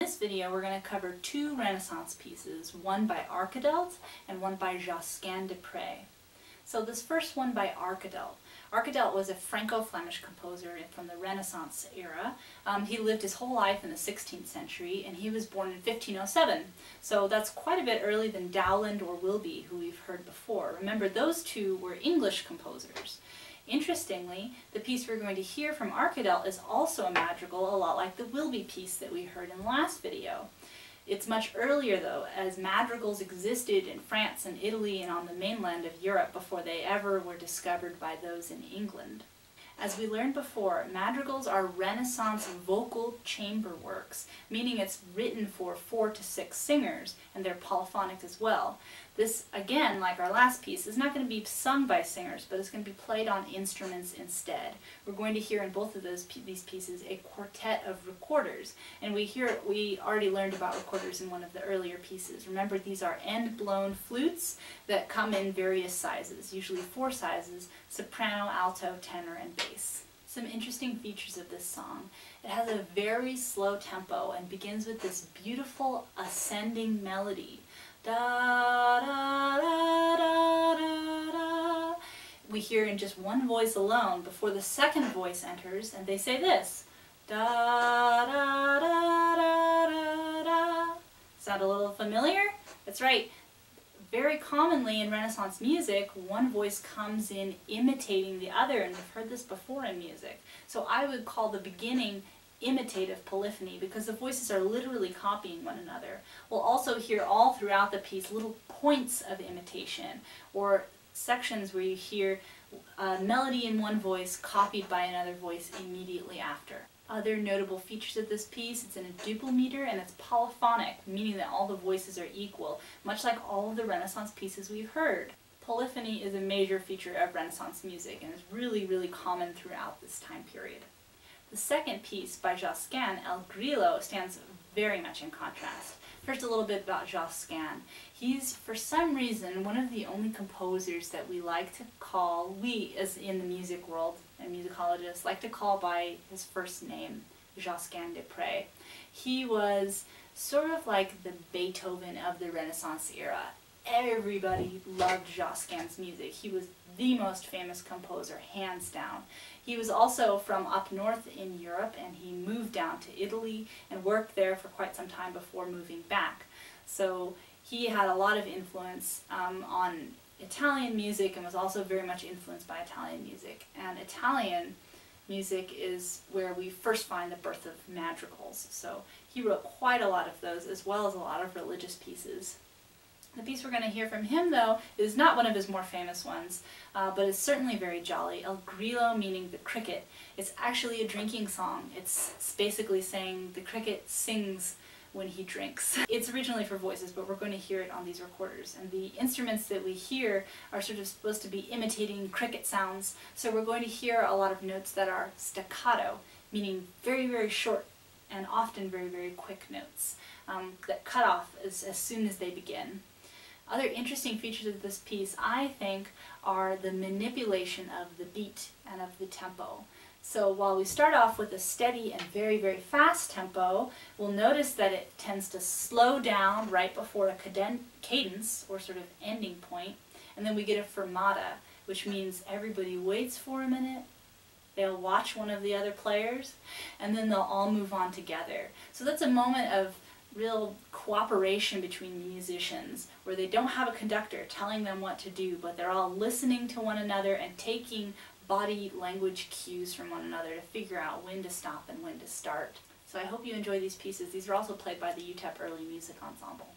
this video we're going to cover two Renaissance pieces, one by Arcadelt and one by Josquin de Prez. So this first one by Arcadelt. Arcadelt was a Franco-Flemish composer from the Renaissance era. He lived his whole life in the 16th century and he was born in 1507. So that's quite a bit earlier than Dowland or Wilby, who we've heard before. Remember, those two were English composers. Interestingly, the piece we're going to hear from Arcadelt is also a madrigal, a lot like the Wilby piece that we heard in the last video. It's much earlier though, as madrigals existed in France and Italy and on the mainland of Europe before they ever were discovered by those in England. As we learned before, madrigals are Renaissance vocal chamber works, meaning it's written for 4 to 6 singers, and they're polyphonic as well. This, again, like our last piece, is not going to be sung by singers, but it's going to be played on instruments instead. We're going to hear in both of these pieces a quartet of recorders, and we already learned about recorders in one of the earlier pieces. Remember, these are end-blown flutes that come in various sizes, usually 4 sizes: soprano, alto, tenor, and bass. Some interesting features of this song. It has a very slow tempo and begins with this beautiful ascending melody. Da, da, da, da, da, da. We hear in just one voice alone before the second voice enters, and they say this. Da, da, da, da, da, da. Sound a little familiar? That's right. Very commonly in Renaissance music, one voice comes in imitating the other, and we've heard this before in music. So I would call the beginning imitative polyphony because the voices are literally copying one another. We'll also hear all throughout the piece little points of imitation, or sections where you hear a melody in one voice copied by another voice immediately after. Other notable features of this piece: it's in a duple meter and it's polyphonic, meaning that all the voices are equal, much like all of the Renaissance pieces we've heard. Polyphony is a major feature of Renaissance music and is really, really common throughout this time period. The second piece by Josquin, El Grillo, stands very much in contrast. First, a little bit about Josquin. He's, for some reason, one of the only composers that we like to call, we as in the music world and musicologists, like to call by his first name, Josquin de Prez. He was sort of like the Beethoven of the Renaissance era. Everybody loved Josquin's music. He was the most famous composer, hands down. He was also from up north in Europe, and he moved down to Italy and worked there for quite some time before moving back. So he had a lot of influence on Italian music and was also very much influenced by Italian music. And Italian music is where we first find the birth of madrigals. So he wrote quite a lot of those, as well as a lot of religious pieces. The piece we're going to hear from him, though, is not one of his more famous ones, but it's certainly very jolly. El Grillo, meaning the cricket. It's actually a drinking song. It's basically saying the cricket sings when he drinks. It's originally for voices, but we're going to hear it on these recorders. And the instruments that we hear are sort of supposed to be imitating cricket sounds, so we're going to hear a lot of notes that are staccato, meaning very, very short and often very, very quick notes that cut off as soon as they begin. Other interesting features of this piece, I think, are the manipulation of the beat and of the tempo. So while we start off with a steady and very, very fast tempo, we'll notice that it tends to slow down right before a cadence, or sort of ending point, and then we get a fermata, which means everybody waits for a minute, they'll watch one of the other players, and then they'll all move on together. So that's a moment of real cooperation between musicians, where they don't have a conductor telling them what to do, but they're all listening to one another and taking body language cues from one another to figure out when to stop and when to start. So I hope you enjoy these pieces. These are also played by the UTEP Early Music Ensemble.